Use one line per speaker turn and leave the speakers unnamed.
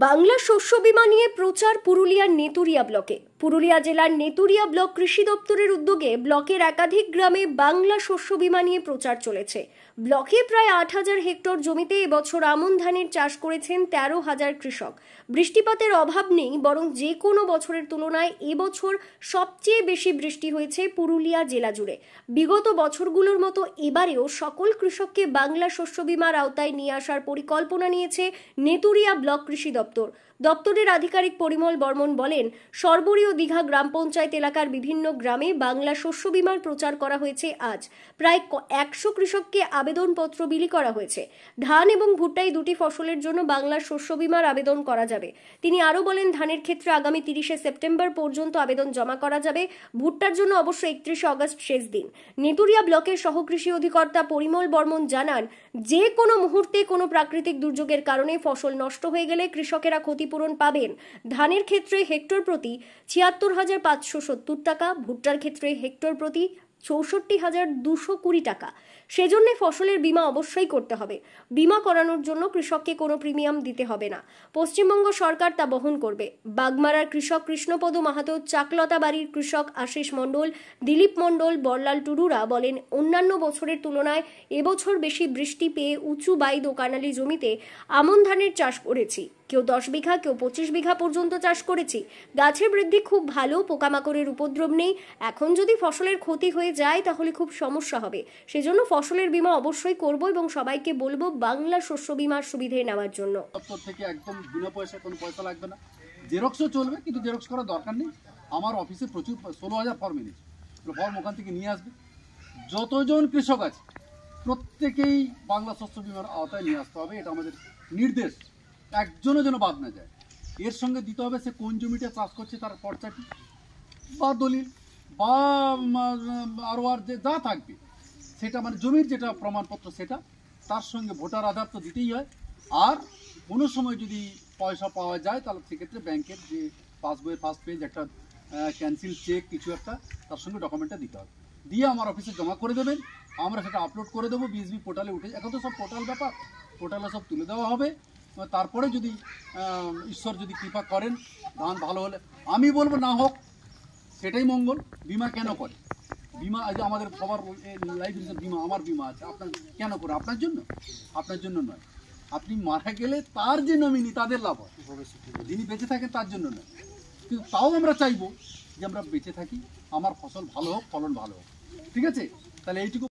বাংলা শস্য বীমা নিয়ে প্রচার পুরুলিয়ার নেতুরিয়া ব্লকে। পুরুলিয়া জেলার নেতুরিয়া ব্লক কৃষি দপ্তরের উদ্যোগে ব্লকের একাধিক গ্রামে বাংলা শস্য বীমা নিয়ে প্রচার চলেছে। ব্লকে প্রায় 8,000 হেক্টর জমিতে এবছর আমন ধানের চাষ করেছেন 13,000 কৃষক। বৃষ্টিপাতের অভাব নেই, বরং যে কোনো বছরের তুলনায় এবছর সবচেয়ে বেশি বৃষ্টি হয়েছে পুরুলিয়া জেলা জুড়ে। বিগত বছরগুলোর মতো এবারেও সকল কৃষককে বাংলা শস্য বীমার আওতায় নিয়ে আসার পরিকল্পনা নিয়েছে নেতুরিয়া ব্লক কৃষি দপ্তরের আধিকারিক পরিমল বর্মন বলেন, সর্বরী ও দীঘা গ্রাম পঞ্চায়েত এলাকার বিভিন্ন গ্রামে বাংলা শস্য বীমার প্রচার করা হয়েছে। আজ প্রায় 100 কৃষককে আবেদনপত্র বিলি করা হয়েছে। ধান এবং ভুট্টা এই দুটি ফসলের জন্য বাংলা শস্য বীমার আবেদন করা যাবে। তিনি আরও বলেন, ধানের ক্ষেত্রে আগামী 30শে সেপ্টেম্বর পর্যন্ত আবেদন জমা করা যাবে। ভুট্টার জন্য অবশ্য 31শে অগস্ট শেষ দিন। নেতুরিয়া ব্লকের সহকৃষি অধিকর্তা পরিমল বর্মন জানান, যে কোনো মুহূর্তে কোনো প্রাকৃতিক দুর্যোগের কারণে ফসল নষ্ট হয়ে গেলে কৃষকেরা ক্ষতিপূরণ পাবেন। ধানের ক্ষেত্রে হেক্টর প্রতি 76,570 টাকা, ভুট্টার ক্ষেত্রে হেক্টর প্রতি 64,220 টাকা। সেজন্য ফসলের বীমা অবশ্যই করতে হবে। বীমা করানোর জন্য কৃষককে কোনো প্রিমিয়াম দিতে হবে না, পশ্চিমবঙ্গ সরকার তা বহন করবে। বাগমারার কৃষক কৃষ্ণপদ মাহাতো, চাকলতা বাড়ির কৃষক আশিস মণ্ডল, দিলীপ মণ্ডল, বরলাল টুডুরা বলেন, অন্যান্য বছরের তুলনায় এবছর বেশি বৃষ্টি পেয়ে উঁচু বাইদ ও কানালি জমিতে আমন ধানের চাষ করেছি। কেউ 10 বিঘা, কেউ 25 বিঘা পর্যন্ত চাষ করেছি। গাছের বৃদ্ধি খুব ভালো, পোকামাকড়ের উপদ্রব নেই। এখন যদি ফসলের ক্ষতি হয়ে যায় তাহলে খুব সমস্যা হবে। সেজন্য ফসলের বীমা অবশ্যই করব এবং সবাইকে বলবো বাংলা শস্য বীমার সুবিধে নেওয়ার জন্য।
দপ্তর থেকে একদম বিনা পয়সায় কোনো পয়সা লাগবে না, জেরক্সও চলবে, কিন্তু জেরক্স করার দরকার নেই। আমার অফিসে প্রচুর 16,000 ফর্ম এনেছে, ফর্ম ওখান থেকে নিয়ে আসবে। যতজন কৃষক আছে প্রত্যেকেই বাংলা শস্য বীমার আওতায় নিয়ে আসতে হবে, এটা আমাদের নির্দেশ। একজনও যেন বাদ না যায়। এর সঙ্গে দিতে হবে সে কোন জমিটা চাষ করছে তার পর্চাটি বা দলিল বা আরও আর যে যা থাকবে সেটা, মানে জমির যেটা প্রমাণপত্র সেটা, তার সঙ্গে ভোটার আধার তো দিতেই হয়। আর কোনো সময় যদি পয়সা পাওয়া যায় তাহলে সেক্ষেত্রে ব্যাংকের যে পাসবইয়ের ফার্স্ট পেজ একটা ক্যান্সেল চেক কিছু একটা তার সঙ্গে ডকুমেন্টটা দিতে হবে, দিয়ে আমার অফিসে জমা করে দেবেন। আমরা সেটা আপলোড করে দেবো বিএসবি পোর্টালে উঠে। এখন তো সব পোর্টাল ব্যাপার, পোর্টালে সব তুলে দেওয়া হবে। তারপরে যদি ঈশ্বর যদি কৃপা করেন ধান ভালো হলে, আমি বলবো না হোক সেটাই মঙ্গল। বিমা কেন করে? বিমা আজ আমাদের সবার লাইফ ইন্স্যুরেন্স বিমা, আমার বিমা আছে। আপনার কেন করে? আপনার জন্য, আপনার জন্য নয়। আপনি মারা গেলে তার যে নমিনি তাদের লাভ হয়, যিনি বেঁচে থাকেন তার জন্য নয়। কিন্তু তাও আমরা চাইবো যে আমরা বেঁচে থাকি, আমার ফসল ভালো হোক, ফলন ভালো হোক। ঠিক আছে, তাহলে এইটুকু